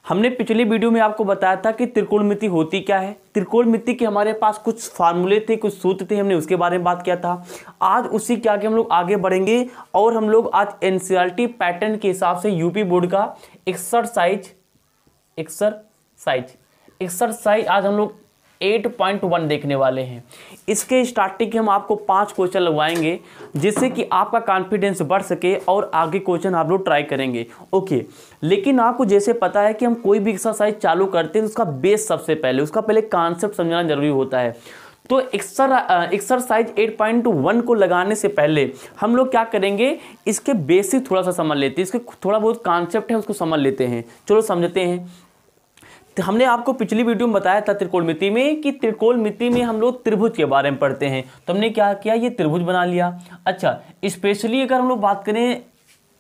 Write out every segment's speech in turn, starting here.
हमने पिछले वीडियो में आपको बताया था कि त्रिकोणमिति होती क्या है। त्रिकोणमिति के हमारे पास कुछ फार्मूले थे, कुछ सूत्र थे, हमने उसके बारे में बात किया था। आज उसी के आगे हम लोग आगे बढ़ेंगे और हम लोग आज एनसीईआरटी पैटर्न के हिसाब से यूपी बोर्ड का एक्सरसाइज आज हम लोग 8.1 देखने वाले हैं। इसके स्टार्टिंग के हम आपको 5 क्वेश्चन लगवाएंगे जिससे कि आपका कॉन्फिडेंस बढ़ सके और आगे क्वेश्चन आप लोग ट्राई करेंगे। ओके, लेकिन आपको जैसे पता है कि हम कोई भी एक्सरसाइज चालू करते हैं तो उसका बेस सबसे पहले, उसका पहले कॉन्सेप्ट समझना जरूरी होता है। तो एक्सरसाइज 8.1 को लगाने से पहले हम लोग क्या करेंगे, इसके बेसिक थोड़ा सा समझ लेते हैं, इसके थोड़ा बहुत कॉन्सेप्ट है उसको समझ लेते हैं। चलो समझते हैं। तो हमने आपको पिछली वीडियो में बताया था त्रिकोणमिति में कि त्रिकोणमिति में हम लोग त्रिभुज के बारे में पढ़ते हैं। तो हमने क्या किया, ये त्रिभुज बना लिया। अच्छा, स्पेशली अगर हम लोग बात करें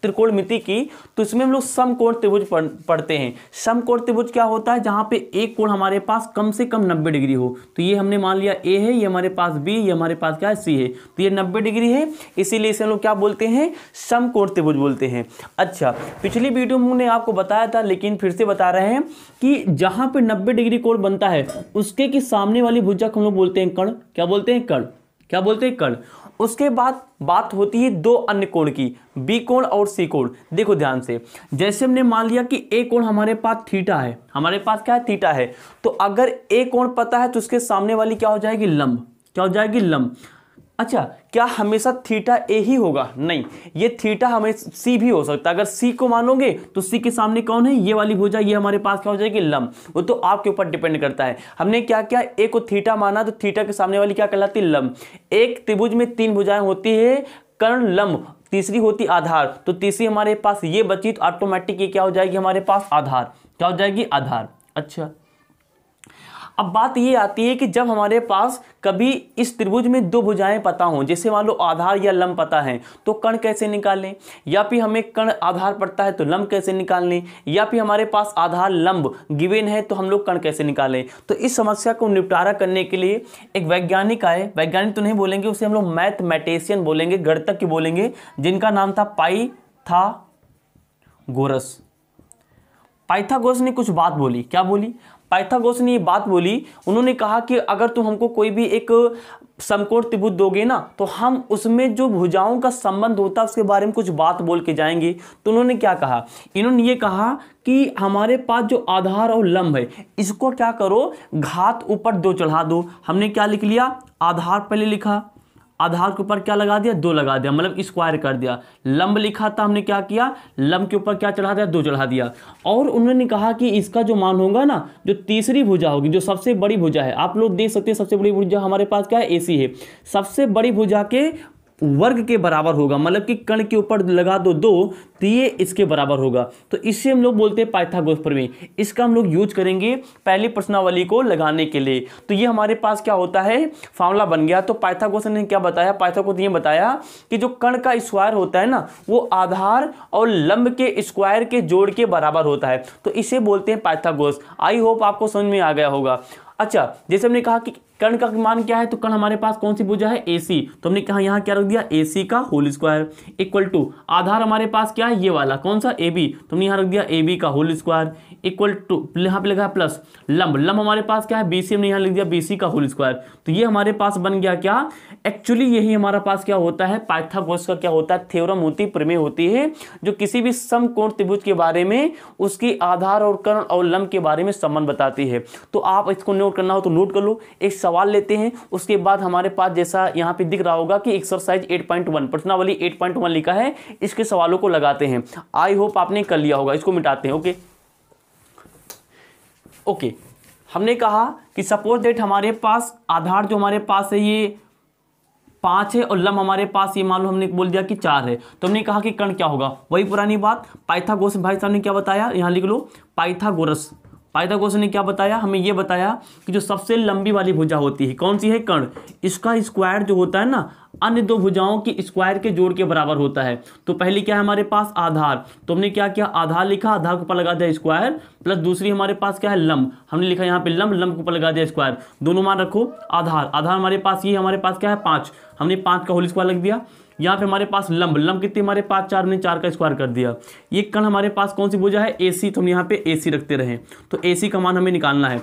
त्रिकोणमिति की तो इसमें हम लोग समकोण त्रिभुज पढ़ते हैं। समकोण त्रिभुज क्या होता है, जहां पे एक कोण हमारे पास कम से कम 90 डिग्री हो। तो ये हमने मान लिया ए है, ये हमारे पास बी, ये हमारे पास क्या है सी है। तो ये 90 डिग्री है, इसीलिए इसे हम लोग क्या बोलते हैं, समकोण त्रिभुज बोलते हैं। अच्छा, पिछली वीडियो में हमने आपको बताया था लेकिन फिर से बता रहे हैं कि जहां पे 90 डिग्री कोण बनता है उसके की सामने वाली भुजा को हम लोग बोलते हैं कर्ण। क्या बोलते हैं, कर्ण। क्या बोलते हैं, कर्ण। उसके बाद बात होती है दो अन्य कोण की, बी कोण और सी कोण। देखो ध्यान से, जैसे हमने मान लिया कि ए कोण हमारे पास थीटा है, हमारे पास क्या है, थीटा है। तो अगर ए कोण पता है तो उसके सामने वाली क्या हो जाएगी, लंब। क्या हो जाएगी, लंब। अच्छा, क्या हमेशा थीटा ए ही होगा, नहीं, ये थीटा हमें सी भी हो सकता है। अगर सी को मानोगे तो सी के सामने कौन है, ये वाली भुजा, ये हमारे पास क्या हो जाएगी, लंब। वो तो आपके ऊपर डिपेंड करता है। हमने क्या किया, ए को थीटा माना तो थीटा के सामने वाली क्या कहलाती है, लंब। एक त्रिभुज में 3 भुजाएं होती है, कर्ण, लंब, तीसरी होती आधार। तो तीसरी हमारे पास ये बची तो ऑटोमेटिक ये क्या हो जाएगी हमारे पास, आधार। क्या हो जाएगी, आधार। अच्छा, अब बात ये आती है कि जब हमारे पास कभी इस त्रिभुज में 2 भुजाएं पता हों, जैसे मान लो आधार या लंब पता है, तो कर्ण कैसे निकालें, या फिर हमें कर्ण आधार पड़ता है तो लंब कैसे निकालें, या फिर हमारे पास आधार लंब गिवन है तो हम लोग कर्ण कैसे निकालें। तो इस समस्या को निपटारा करने के लिए एक वैज्ञानिक आए, वैज्ञानिक तो नहीं बोलेंगे, उसे हम लोग मैथमेटिशियन बोलेंगे, गणितज्ञ बोलेंगे, जिनका नाम था पाइथागोरस। पाइथागोरस ने कुछ बात बोली। क्या बोली, पाइथागोरस ने ये बात बोली, उन्होंने कहा कि अगर तुम हमको कोई भी एक समकोण त्रिभुज दोगे ना तो हम उसमें जो भुजाओं का संबंध होता है उसके बारे में कुछ बात बोल के जाएंगे। तो उन्होंने क्या कहा, इन्होंने ये कहा कि हमारे पास जो आधार और लंब है इसको क्या करो, घात ऊपर 2 चढ़ा दो। हमने क्या लिख लिया, आधार पहले लिखा, आधार के ऊपर क्या लगा दिया, 2 लगा दिया, मतलब स्क्वायर कर दिया। लंब लिखा था, हमने क्या किया, लंब के ऊपर क्या चढ़ा दिया, 2 चढ़ा दिया। और उन्होंने कहा कि इसका जो मान होगा ना, जो तीसरी भुजा होगी, जो सबसे बड़ी भुजा है, आप लोग देख सकते हैं सबसे बड़ी भुजा हमारे पास क्या है, एसी है। सबसे बड़ी भुजा के वर्ग के बराबर होगा, मतलब कि कर्ण के ऊपर लगा दो 2 तो ये इसके बराबर होगा। तो इससे हम लोग बोलते हैं पाइथागोरस प्रमेय। इसका हम लोग यूज करेंगे पहली प्रश्नावली को लगाने के लिए। तो ये हमारे पास क्या होता है, फार्मूला बन गया। तो पाइथागोरस ने क्या बताया, पाइथागोरस ने बताया कि जो कर्ण का स्क्वायर होता है ना, वो आधार और लंब के स्क्वायर के जोड़ के बराबर होता है। तो इसे बोलते हैं पाइथागोरस। आई होप आपको समझ में आ गया होगा। अच्छा, जैसे हमने कहा कि कर्ण का मान क्या है, तो कर्ण हमारे पास कौन सी भुजा है, एसी। तो हमने कहा यहाँ क्या रख दिया, एसी का होल स्क्वायर इक्वल टू आधार हमारे पास क्या है, ये वाला कौन सा, एबी। तो हमने यहाँ रख दिया एबी का होल स्क्वायर इक्वल टू, यहाँ पे लगा प्लस लंब, लंब हमारे पास क्या है, बीसी, हमने यहाँ लिख दिया बीसी का होल स्क्वायर। तो ये हमारे पास बन गया क्या, एक्चुअली यही हमारा पास क्या होता है, पाइथागोरस का क्या होता है, थ्योरम होती, प्रमेय होती है, जो किसी भी समकोण त्रिभुज के बारे में उसकी आधार और कर्ण और लंब के बारे में संबंध बताती है। तो आप इसको नोट करना हो तो नोट कर लो। एक सवाल लेते हैं, उसके बाद हमारे पास जैसा यहाँ पे दिख रहा होगा कि एक्सरसाइज 8.1 प्रश्नावली 8.1 लिखा है, इसके सवालों को लगाते हैं। आई होप आपने कर लिया होगा। इसको मिटाते हैं। ओके, हमने कहा कि सपोज दैट हमारे पास आधार जो हमारे पास है ये 5 है और लंब हमारे पास ये मान लो हमने बोल दिया कि 4 है। तो हमने कहा कि कर्ण क्या होगा, वही पुरानी बात। पाइथागोरस भाई साहब ने क्या बताया, यहाँ लिख लो, पाइथागोरस ने क्या बताया, हमें ये बताया कि जो सबसे लंबी वाली भुजा होती है कौन सी है, कर्ण, इसका स्क्वायर जो होता है ना, अन्य 2 भुजाओं की स्क्वायर के जोड़ के बराबर होता है। तो पहली क्या है हमारे पास, आधार। तो हमने क्या किया, आधार लिखा, आधार के ऊपर लगा दिया स्क्वायर, प्लस दूसरी हमारे पास क्या है, लंब। हमने लिखा यहाँ पे लंब, लंब के ऊपर लगा दिया स्क्वायर। दोनों मान रखो, आधार, आधार हमारे पास ये हमारे पास क्या है 5, हमने 5 का होल स्क्वायर लग दिया। यहाँ पे हमारे पास लंब, लंब कितनी हमारे पास 4, हमने 4 का स्क्वायर कर दिया। ये कण हमारे पास कौन सी भुजा है, AC, तो हम यहाँ पे AC रखते रहे। तो AC का मान हमें निकालना है।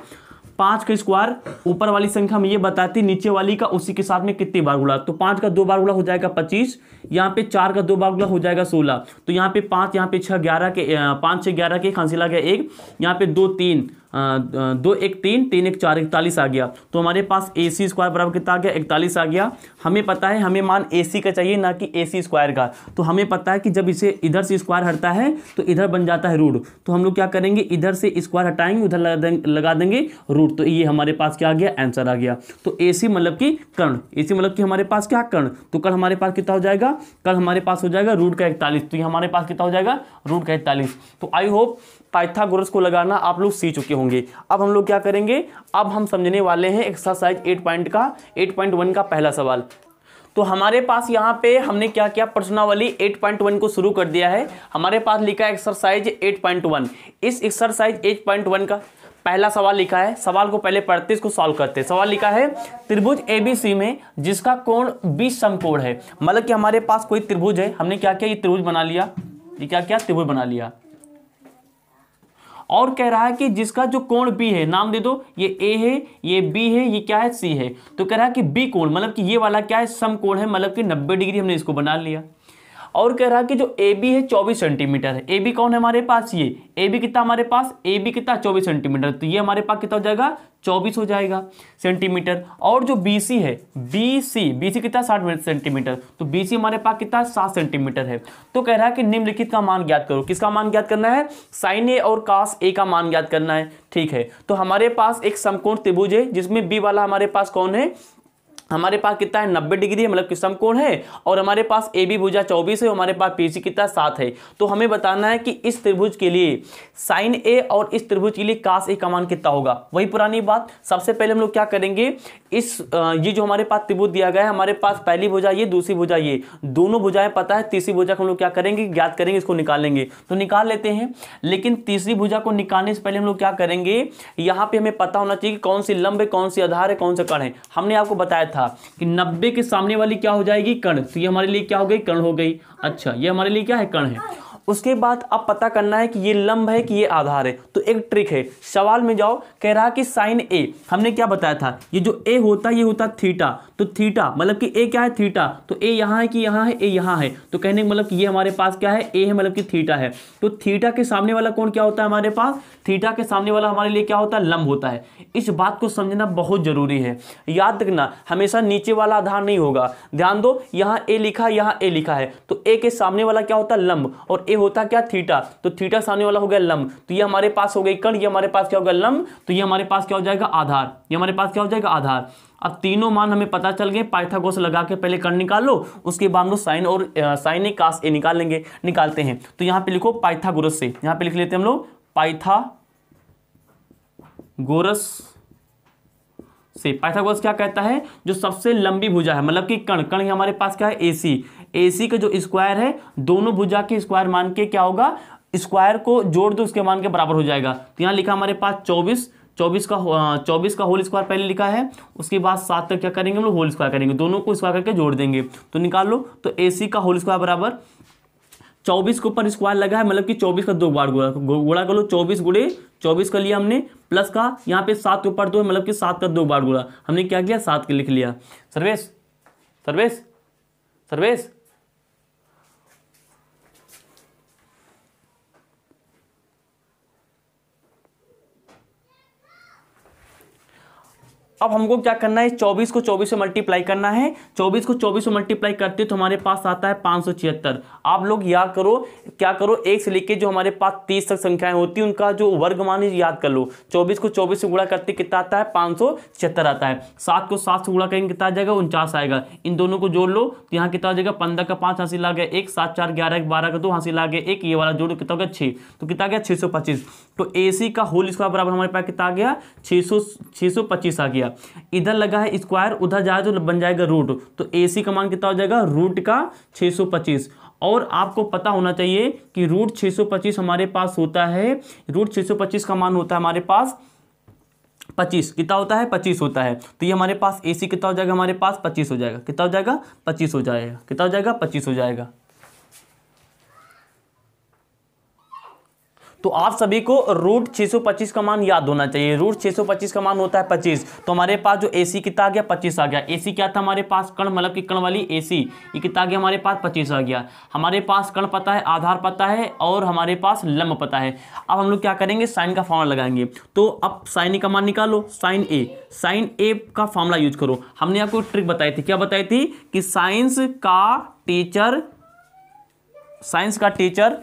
5 का स्क्वायर, ऊपर वाली संख्या हम ये बताती, नीचे वाली का उसी के साथ में कितनी बार गुणा, तो 5 का 2 बार गुणा हो जाएगा 25, यहाँ पे 4 का 2 बार गुणा हो जाएगा 16, तो यहाँ पे 5, यहाँ पे 6, 11 के 5 6 11 के हासिल आ गया 1, यहाँ पे 2 3 2 1 3 3 1 4 41 आ गया। तो हमारे पास AC स्क्वायर बराबर कितना आ गया, 41 आ गया। हमें पता है हमें मान AC का चाहिए ना कि AC स्क्वायर का, तो हमें पता है कि जब इसे इधर से स्क्वायर हटता है तो इधर बन जाता है रूट, तो हम लोग क्या करेंगे, इधर से स्क्वायर हटाएंगे, उधर लगा देंगे रूट, तो ये हमारे पास क्या आ गया, आंसर आ गया। तो AC मतलब कि कर्ण, AC मतलब कि हमारे पास क्या कर्ण, तो कर्ण हमारे पास कितना हो जाएगा, कर्ण हमारे पास हो जाएगा रूट का 41, तो ये हमारे पास कितना हो जाएगा, रूट का 41। तो आई होप पाइथागोरस को लगाना आप लोग सीख चुके होंगे। अब हम लोग क्या करेंगे, अब हम समझने वाले हैं एक्सरसाइज 8.1 का पहला सवाल। तो हमारे पास यहाँ पे हमने क्या किया, प्रश्नावली 8.1 को शुरू कर दिया है। हमारे पास लिखा है एक्सरसाइज 8.1। इस एक्सरसाइज 8.1 का पहला सवाल लिखा है। सवाल को पहले पढ़ते इसको सॉल्व करते हैं। सवाल लिखा है त्रिभुज ABC में जिसका कोण 20 समकोण है, मतलब कि हमारे पास कोई त्रिभुज है, हमने क्या किया, ये त्रिभुज बना लिया, ये क्या किया, त्रिभुज बना लिया, और कह रहा है कि जिसका जो कोण B है, नाम दे दो, ये A है, ये B है, ये क्या है, C है। तो कह रहा है कि B कोण मतलब कि ये वाला क्या है, समकोण है, मतलब कि 90 डिग्री, हमने इसको बना लिया। और कह रहा है कि जो AB है 24 सेंटीमीटर है। AB कौन है हमारे पास, ये AB कितना हमारे पास, AB कितना 24 सेंटीमीटर, तो ये हमारे पास कितना हो जाएगा, 24 हो जाएगा सेंटीमीटर। और जो BC है, BC कितना 60 सेंटीमीटर, तो BC हमारे पास कितना 7 सेंटीमीटर है। तो कह रहा है कि निम्नलिखित का मान ज्ञात करो। किसका मान ज्ञात करना है, साइन A और cos A का मान ज्ञात करना है। ठीक है, तो हमारे पास एक समकोण त्रिभुज है जिसमें B वाला हमारे पास कौन है, हमारे पास कितना है, 90 डिग्री है, मतलब कि समकोण है, और हमारे पास AB भुजा 24 है, हमारे पास BC कितना 7 है। तो हमें बताना है कि इस त्रिभुज के लिए साइन A और इस त्रिभुज के लिए cos A का मान कितना होगा। वही पुरानी बात, सबसे पहले हम लोग क्या करेंगे, ये जो हमारे पास त्रिभुज दिया गया है, हमारे पास पहली भुजा ये, दूसरी भुजा ये, दोनों भुजाएं पता है, तीसरी भुजा को हम लोग क्या करेंगे, ज्ञात करेंगे, इसको निकालेंगे। तो निकाल लेते हैं, लेकिन तीसरी भुजा को निकालने से पहले हम लोग क्या करेंगे, यहाँ पे हमें पता होना चाहिए कि कौन सी लंब है, कौन सी आधार है, कौन सा कर्ण है। हमने आपको बताया था कि 90 के सामने वाली क्या हो जाएगी, कर्ण, तो ये हमारे लिए क्या हो गई, कर्ण हो गई। अच्छा, ये हमारे लिए क्या है, कर्ण है। उसके बाद अब पता करना है कि ये लंब है कि ये आधार है। तो एक ट्रिक है, सवाल में जाओ, कह रहा कि साइन A, हमने क्या बताया था, ये जो A होता है ये होता थीटा, तो थीटा मतलब कि A क्या है, थीटा, तो A यहाँ है कि यहाँ है, A यहाँ है, तो कहने का मतलब कि ये हमारे पास क्या है, A है, मतलब कि थीटा है। तो थीटा के सामने वाला कोण क्या होता है हमारे पास, थीटा के सामने वाला हमारे लिए क्या होता है, लंब होता है। इस बात को समझना बहुत जरूरी है, याद रखना, हमेशा नीचे वाला आधार नहीं होगा। ध्यान दो, यहाँ A लिखा है, यहाँ A लिखा है, तो A के सामने वाला क्या होता है, लंब, और A होता क्या, थीटा, तो थीटा सामने वाला हो गया लंब, तो ये हमारे पास हो गई कर्ण, ये हमारे पास क्या होगा, लंब, तो ये हमारे पास क्या हो जाएगा, आधार, ये हमारे पास क्या हो जाएगा, आधार। अब तीनों मान हमें पता चल गए, पाइथागोरस लगा के पहले कर्ण निकाल लो, उसके बाद हम लोग साइन और साइन A cos A निकाल लेंगे, निकालते हैं। तो यहाँ पे लिखो पाइथागोरस से, यहाँ पे लिख लेते हैं हम लोग पाइथागोरस से। पाइथागोरस क्या कहता है, जो सबसे लंबी भुजा है, मतलब कि कर्ण, कर्ण हमारे पास क्या है, AC का जो स्क्वायर है, दोनों भुजा के स्क्वायर मान के क्या होगा, स्क्वायर को जोड़ दो, उसके मान के बराबर हो जाएगा। तो यहाँ लिखा हमारे पास 24 का होल स्क्वायर पहले लिखा है, उसके बाद 7 तक क्या करेंगे हम लोग, होल स्क्वायर करेंगे, दोनों को स्क्वायर करके जोड़ देंगे। तो निकाल लो, तो AC का होल स्क्वायर बराबर 24 के ऊपर स्क्वायर लगा है, मतलब कि 24 का 2 बार गुणा कर लो, 24 गुणे 24 का लिया हमने, प्लस का यहाँ पे 7 के ऊपर 2 है, मतलब कि 7 का 2 बार गुणा, हमने क्या किया, 7 के लिख लिया। सर्वेश सर्वेश सर्वेश अब हमको क्या करना है, 24 को 24 से मल्टीप्लाई करना है। 24 को 24 से मल्टीप्लाई करते तो हमारे पास आता है 576। आप लोग याद करो, क्या करो, 1 से लेके जो हमारे पास 30 तक संख्याएं होती हैं उनका जो वर्गमान याद कर लो। 24 को 24 से गुणा करते कितना आता है, 576 आता है। 7 को 7 से गुणा करेंगे कितना आ जाएगा, 49 आएगा। इन दोनों को जोड़ लो तो यहाँ कितना आ जाएगा, 15 का 5 हासिल आ गया 1, 7 4 11 12 का 2 हासिल आ गया 1, ये वाला जोड़ो कितना हो गया 6, तो कितना आ गया 625। तो AC का होल स्क्वायर बराबर हमारे पास कितना आ गया, 625 आ गया। इधर लगा है स्क्वायर, उधर जाए तो बन जाएगा रूट, तो AC का मान कितना हो जाएगा, रूट का 625। और आपको पता होना चाहिए कि रूट 625 हमारे पास होता है, रूट 625 का मान होता है हमारे पास 25 कितना होता है 25 होता है। तो ये हमारे पास AC कितना हो जाएगा, हमारे पास 25 हो जाएगा। कितना हो जाएगा 25 हो जाएगा। कितना हो जाएगा 25 हो जाएगा। तो आप सभी को रूट 625 का मान याद होना चाहिए। रूट 625 का मान होता है 25। तो हमारे पास जो AC कितना आ गया 25 आ गया। AC क्या था हमारे पास, कण मतलब कि कण वाली AC, ये कितना आ गया हमारे पास 25 आ गया। हमारे पास कण पता है, आधार पता है और हमारे पास लंब पता है। अब हम लोग क्या करेंगे, साइन का फॉर्मूला लगाएंगे। तो अब साइन ए का मान निकालो, साइन ए का फॉर्मूला यूज करो। हमने आपको ट्रिक बताई थी, क्या बताई थी कि साइंस का टीचर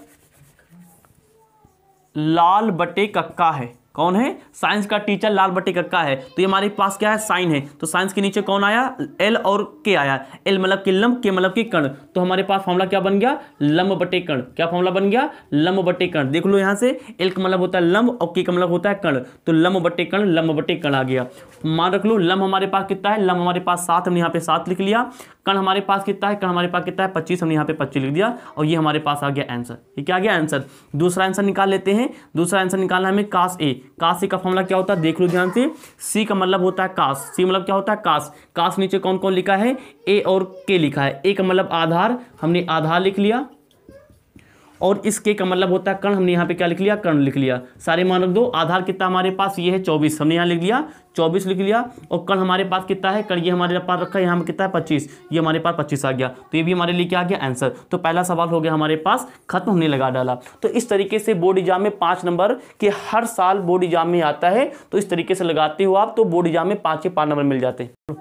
लाल बटे कक्का है। कौन है, साइंस का टीचर लाल बटे कक्का है। तो ये हमारे पास क्या है, साइन है। तो साइंस के नीचे कौन आया, एल और के आया। एल मतलब कि लंब, के मतलब कि कण। तो हमारे पास फॉर्मूला क्या बन गया, लंब बटे कण। क्या फॉर्मूला बन गया, लंब बटे कण। देख लो यहां से, एल का मतलब होता है लंब और के का मतलब होता है कण। तो लंब बटे कण, लंब बटे कण आ गया। मान रख लो, लंब हमारे पास कितना है, लंब हमारे पास 7, हमने यहाँ पे 7 लिख लिया। कण हमारे पास कितना है, कण हमारे पास कितना है 25, हमने यहाँ पे 25 लिख दिया। और ये हमारे पास आ गया आंसर। ये क्या आ गया आंसर। दूसरा आंसर निकाल लेते हैं। दूसरा आंसर निकालना है हमें कास ए। कास ए का फॉर्मूला क्या होता है, देख लो ध्यान से। सी का मतलब होता है कास। सी मतलब क्या होता है कास। कास नीचे कौन कौन लिखा है, ए और के लिखा है। ए का मतलब आधार, हमने आधार लिख लिया। और इस के का मतलब होता है कण, हमने यहाँ पे क्या लिख लिया, कण लिख लिया। सारे मान रख दो। आधार कितना हमारे पास, ये है 24, हमने यहाँ लिख लिया 24 लिख लिया। और कण हमारे पास कितना है, कण ये हमारे पास रखा है, यहाँ कितना है 25, ये हमारे पास 25 आ गया। तो ये भी हमारे लिए क्या आ गया, आंसर। तो पहला सवाल हो गया हमारे पास खत्म, हमने लगा डाला। तो इस तरीके से बोर्ड एग्जाम में 5 नंबर के हर साल बोर्ड एग्जाम में आता है। तो इस तरीके से लगाते हो आप, तो बोर्ड एग्जाम में 5 के 5 नंबर मिल जाते हैं।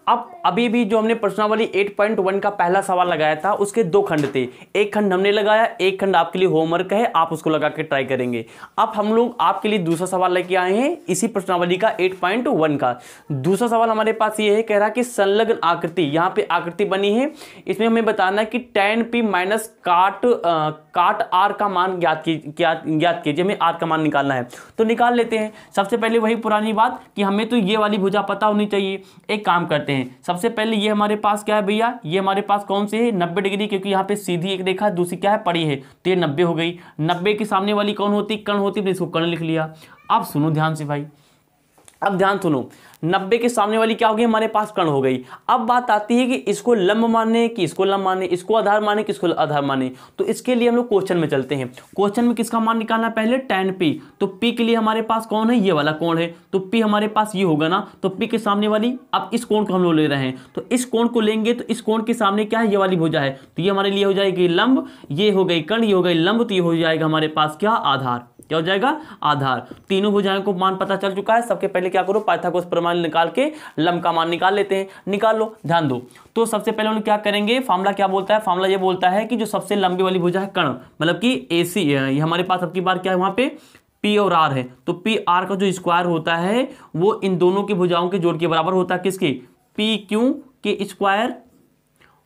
अब अभी भी जो हमने प्रश्नावली 8.1 का पहला सवाल लगाया था, उसके 2 खंड थे। एक खंड हमने लगाया, एक खंड आपके लिए होमवर्क है, आप उसको लगा के ट्राई करेंगे। अब हम लोग आपके लिए दूसरा सवाल लेके आए हैं इसी प्रश्नावली का 8.1 का। दूसरा सवाल हमारे पास ये है, कह रहा है कि संलग्न आकृति, यहाँ पे आकृति बनी है, इसमें हमें बताना है कि tan p माइनस काट r का मान ज्ञात कीजिए। हमें r का मान निकालना है, तो निकाल लेते हैं। सबसे पहले वही पुरानी बात कि हमें तो ये वाली भुजा पता होनी चाहिए। एक काम करते हैं, सबसे पहले ये हमारे पास क्या है भैया, ये हमारे पास कौन से है 90 डिग्री, क्योंकि यहाँ पे सीधी एक रेखा, दूसरी क्या है पड़ी है, तो ये 90 हो गई। 90 के सामने वाली कौन होती, कण होती, तो इसको कण लिख लिया। अब सुनो ध्यान से भाई, अब ध्यान सुनो, 90 के सामने वाली क्या हो गई, हमारे पास कण हो गई। अब बात आती है कि इसको लंब माने कि इसको लंब माने, इसको आधार माने कि इसको आधार माने। तो इसके लिए हम लोग क्वेश्चन में चलते हैं। क्वेश्चन में किसका मान निकालना है, पहले tan p। तो p के लिए हमारे पास कौन है, ये वाला कोण है, तो p हमारे पास ये होगा ना। तो p के सामने वाली, अब इस कोण को हम लोग ले रहे हैं, तो इस कोण को लेंगे, तो इस कोण के सामने क्या है, ये वाली भुजा है, तो ये हमारे लिए हो जाएगी लंब, ये हो गई कण, ये हो गई लंब, तो ये हो जाएगा हमारे पास क्या, आधार। क्या हो जाएगा, आधार। तीनों भुजाओं को मान पता चल चुका है। सबके पहले क्या करो, पाइथागोरस प्रमेय निकाल के लंब का मान निकाल लेते हैं। निकाल लो, ध्यान दो। तो सबसे पहले हम क्या करेंगे, फार्मूला क्या बोलता है, फार्मूला ये बोलता है कि जो सबसे लंबी वाली भुजा है कण, मतलब कि AC, ये हमारे पास अब की बार क्या है, वहां पे P और R है। तो P R का जो स्क्वायर होता है वो इन दोनों की भुजाओं के जोड़ के बराबर होता है। किसके, PQ के स्क्वायर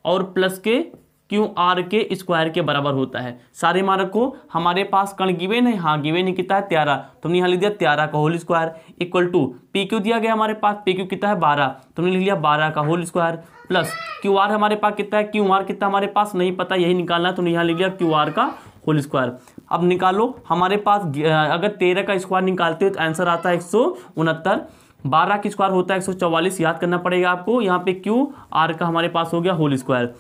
और प्लस के QR के स्क्वायर के बराबर होता है। सारे मान रखो। हमारे पास कण गिवन है, हाँ गिवन है, कितना है 13, तुमने यहाँ लिख दिया 13 का whole square equal to PQ दिया गया हमारे पास, PQ कितना है 12, तुमने लिख लिया 12 का होल स्क्वायर प्लस QR हमारे पास कितना है, QR कितना हमारे पास नहीं पता, यही निकालना है, तुमने यहाँ लिख लिया QR का होल स्क्वायर। अब निकालो, हमारे पास अगर 13 का स्क्वायर निकालते हो तो आंसर आता है 169, 12 का स्क्वायर होता है 144, याद करना पड़ेगा आपको। यहाँ पे QR का हमारे पास हो गया होल स्क्वायर।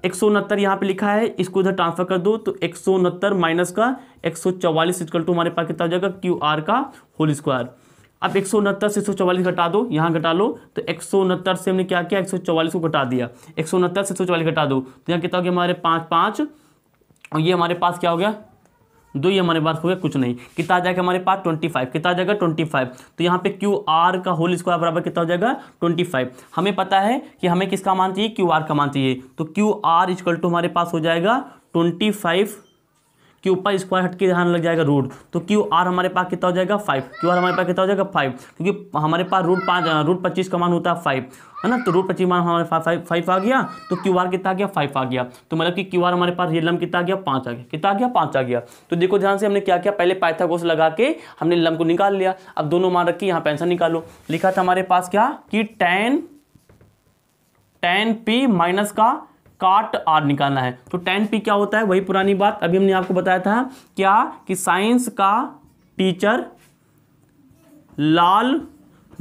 169 यहाँ पे लिखा है, इसको इधर ट्रांसफर कर दो, तो 169 माइनस का 144 इक्वल टू हमारे पास कितना हो जाएगा, QR का होल स्क्वायर। अब 169 से 144 घटा दो, यहाँ घटा लो, तो 169 से हमने क्या किया, 144 को घटा दिया, 169 से 144 घटा दो, तो यहाँ कितना हो गया हमारे 5 5, और ये हमारे पास क्या हो गया 2, ये हमारे पास हो गया कुछ नहीं। कितना आ जाएगा हमारे पास 25, कितना आ जाएगा 25। तो यहाँ पे QR का होल स्क्वायर बराबर कितना हो जाएगा 25। हमें पता है कि हमें किसका मान चाहिए, QR का मान चाहिए, तो QR इक्वल टू हमारे पास हो जाएगा 25 के ऊपर स्क्वायर हट के ध्यान लग जाएगा रूट, तो QR हमारे पास कितना हो जाएगा 5, QR हमारे पास कितना हो जाएगा 5, क्योंकि हमारे पास रूट 25 का मान होता है 5, है ना। तो रूट 25 मान हमारे पास 5 आ गया, तो QR कितना आ गया 5 आ गया। तो मतलब कि QR हमारे पास ये लंब कितना आ गया 5 आ गया, कितना आ गया 5 आ गया। तो देखो ध्यान से, हमने क्या किया, पहले पाइथागोरस लगा के हमने लंब को निकाल लिया। अब दोनों मान रखी, यहाँ पे आंसर निकालो। लिखा था हमारे पास क्या कि tan P माइनस का काट R निकालना है। तो tan P क्या होता है, वही पुरानी बात अभी हमने आपको बताया था, क्या कि साइंस का टीचर लाल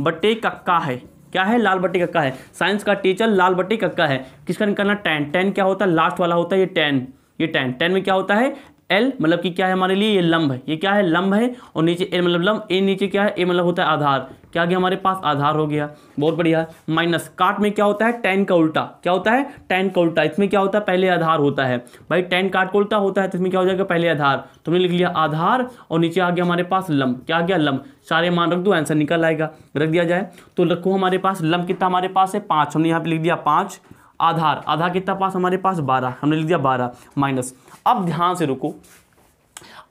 बटे कक्का है। क्या है? लाल बटे कक्का है। साइंस का टीचर लाल बटे कक्का है। किसका निकालना? टैन। टैन क्या होता है? लास्ट वाला होता है ये टैन। ये टैन। टैन में क्या होता है? एल मतलब कि क्या है हमारे लिए? ये लंब है। ये क्या है? लंब है। और नीचे एल मतलब लंब। ए नीचे क्या है? ए मतलब होता है आधार। क्या आ गया हमारे पास? आधार हो गया। बहुत बढ़िया। माइनस काट में क्या होता है? टैन का उल्टा। क्या होता है? टैन का उल्टा। इसमें क्या होता है? पहले आधार होता है भाई। टैन काट का उल्टा होता है तो इसमें क्या हो जाएगा? पहले आधार। तुमने लिख लिया आधार और नीचे आ गया हमारे पास लंब। क्या आ गया? लंब। सारे मान रख दो, आंसर निकल आएगा। रख दिया जाए तो रखो हमारे पास लंब कितना हमारे पास है? 5। हमने यहाँ पे लिख दिया 5। आधार, आधार कितना पास हमारे पास? 12। हमने लिख दिया 12 माइनस। अब ध्यान से रुको।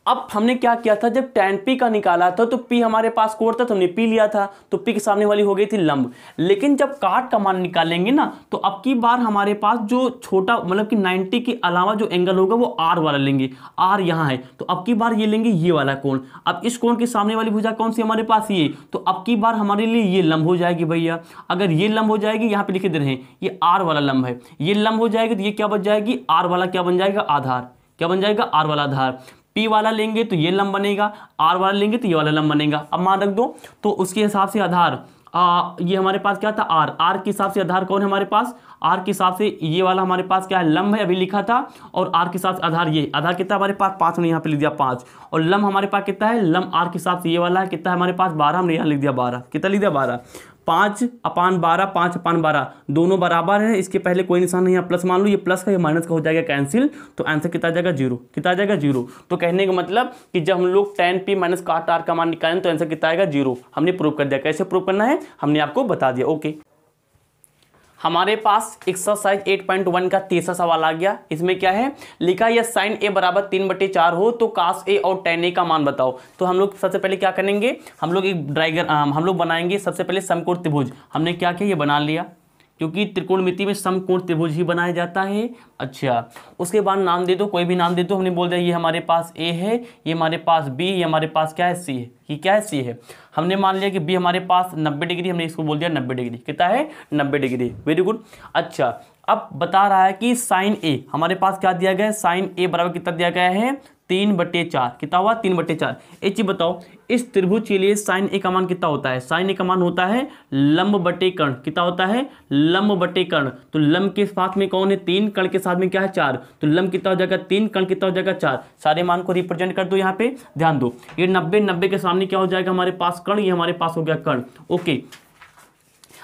अब हमने क्या किया था? जब tan p का निकाला था तो p हमारे पास कोड था तो हमने p लिया था, तो p के सामने वाली हो गई थी लंब। लेकिन जब काट का मान निकालेंगे ना तो अब की बार हमारे पास जो छोटा मतलब कि 90 के अलावा जो एंगल होगा वो r वाला लेंगे। r यहाँ है तो अब की बार ये लेंगे ये वाला कोण। अब इस कोण के सामने वाली भुजा कौन सी हमारे पास? ये। तो अब की बार हमारे लिए ये लंब हो जाएगी भैया। अगर ये लंब हो जाएगी, यहाँ पे लिखे दे रहे हैं ये r वाला लंब है, ये लंब हो जाएगी तो ये क्या बन जाएगी? r वाला क्या बन जाएगा? आधार। क्या बन जाएगा? r वाला आधार। P वाला लेंगे तो ये लंब बनेगा, R वाला लेंगे तो ये वाला लंब बनेगा। अब मान रख दो तो उसके हिसाब से आधार ये हमारे पास क्या था? R के हिसाब से आधार कौन है हमारे पास? R के हिसाब से ये वाला हमारे पास क्या है? लंब है, अभी लिखा था। और R के हिसाब से आधार ये। आधार कितना हमारे पास? 5। हमने यहाँ पे लिख दिया 5। और लंब हमारे पास कितना है? लंब R के हिसाब से ये वाला है कितना है हमारे पास? 12। हमने यहाँ लिख दिया 12। कितना लिख दिया? 12। 5/12 5/12 दोनों बराबर है। इसके पहले कोई निशान नहीं है, प्लस मान लो। ये प्लस का ये माइनस का हो जाएगा कैंसिल, तो आंसर कितना आ जाएगा? 0। कितना आ जाएगा? 0। तो कहने का मतलब कि जब हम लोग tan p माइनस काट r का मान निकालें तो आंसर कितना आएगा? 0। हमने प्रूव कर दिया। कैसे प्रूव करना है हमने आपको बता दिया। ओके, हमारे पास एक्सरसाइज 8.1 का तीसरा सवाल आ गया। इसमें क्या है लिखा? या साइन a बराबर 3/4 हो तो कास a और tan a का मान बताओ। तो हम लोग सबसे पहले क्या करेंगे? हम लोग एक हम लोग बनाएंगे सबसे पहले समकोण त्रिभुज। हमने क्या किया? ये बना लिया, क्योंकि त्रिकोणमिति में समकोण त्रिभुज ही बनाया जाता है। अच्छा, उसके बाद नाम दे दो, कोई भी नाम दे दो। हमने बोल दिया ये हमारे पास A है, ये हमारे पास B, ये हमारे पास क्या है? C है। ये क्या है? C है। हमने मान लिया कि B हमारे पास 90 डिग्री, हमने इसको बोल दिया 90 डिग्री। कितना है? 90 डिग्री। Very good. अच्छा, अब बता रहा है कि साइन A हमारे पास क्या दिया गया है? साइन A बराबर कितना दिया गया है? 3/4। कितना हुआ? 3/4। एक चीज बताओ, इस त्रिभुज के लिए साइन A का मान कितना होता है? साइन A का मान होता है लंब बटे कर्ण। कितना होता है? लंब बटे कर्ण। तो लंब के साथ में कौन है? 3, कर्ण के साथ में क्या है? 4। तो लंब कितना हो जाएगा? 3, कर्ण कितना हो जाएगा? 4। सारे मान को रिप्रेजेंट कर दो। यहाँ पे ध्यान दो, ये 90 के सामने क्या हो जाएगा हमारे पास? कर्ण। ये हमारे पास हो गया कर्ण। ओके,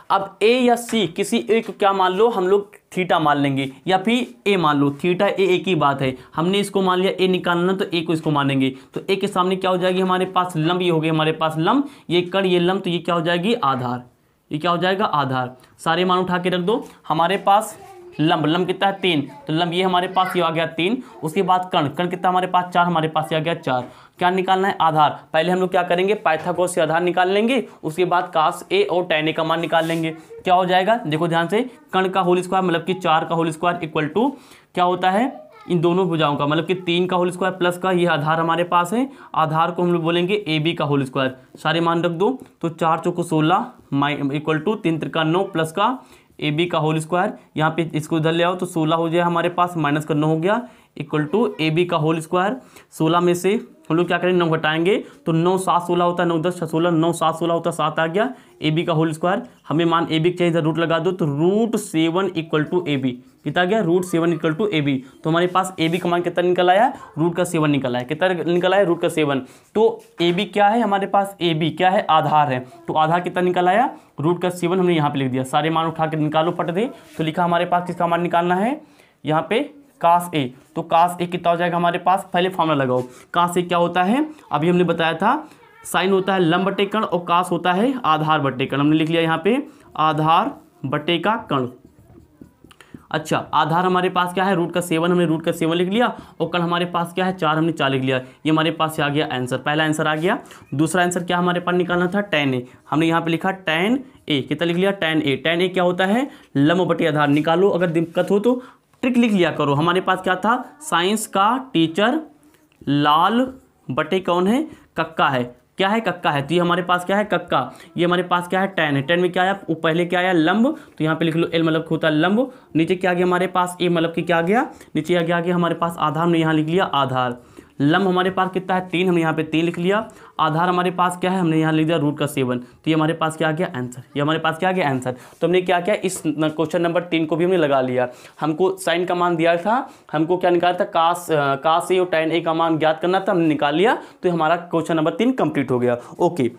अब A या C किसी एक को क्या मान लो? हम लोग थीटा मान लेंगे या फिर A मान लो। थीटा A एक ही बात है। हमने इसको मान लिया A निकालना तो A को इसको मानेंगे। तो A के सामने क्या हो जाएगी हमारे पास? लंब। ये हो गई हमारे पास लंब, ये कर्ण, ये लंब, तो ये क्या हो जाएगी? आधार। ये क्या हो जाएगा? आधार। सारे मान उठा के रख दो। हमारे पास लंब, लंब कितना है? 3। तो लंब ये हमारे पास ये आ गया 3। उसके बाद कर्ण, कर्ण कितना हमारे पास? 4। हमारे पास ये आ गया 4। क्या निकालना है? आधार। पहले हम लोग क्या करेंगे? पाइथागोरस से आधार निकाल लेंगे, उसके बाद कास A और tan A का मान निकाल लेंगे। क्या हो जाएगा? देखो ध्यान से, कर्ण का होल स्क्वायर मतलब कि 4 का होल स्क्वायर इक्वल टू क्या होता है? इन दोनों भुजाओं का मतलब कि 3 का होल स्क्वायर प्लस का ये आधार हमारे पास है। आधार को हम लोग बोलेंगे AB का होल स्क्वायर। सारे मान रख दो। तो 4 चौको 16 इक्वल टू 3 त्रिका 9 प्लस का AB का होल स्क्वायर। यहाँ पे इसको इधर ले आओ तो 16 हो जाए हमारे पास, माइनस का 9 हो गया इक्वल टू AB का होल स्क्वायर। 16 में से हम लोग क्या करेंगे? 9 घटाएंगे तो 9 7 16 होता है, 9 10 16, 9 7 16 होता है, 7 आ गया। AB का होल स्क्वायर। हमें मान AB चाहिए था, रूट लगा दो तो √7 इक्वल टू AB। कितना गया? √7 इक्वल टू AB। तो हमारे पास AB का मान कितना निकल आया? √7 निकल आया। कितना निकल आया? √7। तो AB क्या है हमारे पास? AB क्या है? आधार है। तो आधार कितना निकल आया? √7 हमने यहाँ पे लिख दिया। सारे मान उठा के निकालो फट दे। तो लिखा हमारे पास किसका मान निकालना है? यहाँ पे कास A। तो कास A कितना हो जाएगा हमारे पास? पहले फॉर्मूला लगाओ। कास A क्या होता है? अभी हमने बताया था, साइन होता है लंब बटे कर्ण और कास होता है आधार बटे कर्ण। हमने लिख लिया यहाँ पे आधार बटे का कर्ण। अच्छा, आधार हमारे पास क्या है? √7, हमने √7 लिख लिया। और कर्ण हमारे पास क्या है? 4, हमने 4 लिख लिया। ये हमारे पास आ गया आंसर। पहला आंसर आ गया। दूसरा आंसर क्या हमारे पास निकालना था? tan A। हमने यहाँ पे लिखा tan A। कितना लिख लिया? tan A। tan A क्या होता है? लंब बटे आधार। निकालो, अगर दिक्कत हो तो ट्रिक लिख लिया करो। हमारे पास क्या था? साइंस का टीचर लाल बटे कौन है? कक्का है। क्या है? कक्का है। तो ये हमारे पास क्या है? कक्का। ये हमारे पास क्या है? tan है। tan में क्या आया? पहले क्या आया? लंब। तो यहाँ पे लिख लो L मतलब होता है लंब। नीचे क्या आ गया हमारे पास? A मतलब कि क्या आ गया? नीचे आ गया हमारे पास आधार। हमने यहाँ लिख लिया आधार। लंब हमारे पास कितना है 3, हमने यहाँ पे 3 लिख लिया। आधार हमारे पास क्या है, हमने यहाँ लिख दिया √7। तो ये हमारे पास क्या आ गया आंसर, ये हमारे पास क्या आ गया आंसर। तो हमने क्या किया, इस क्वेश्चन नंबर 3 को भी हमने लगा लिया। हमको साइन का मान दिया था, हमको क्या निकालना था, कास ए और tan a का मान ज्ञात करना था, हमने निकाल लिया। तो हमारा क्वेश्चन नंबर 3 कंप्लीट हो गया। ओके।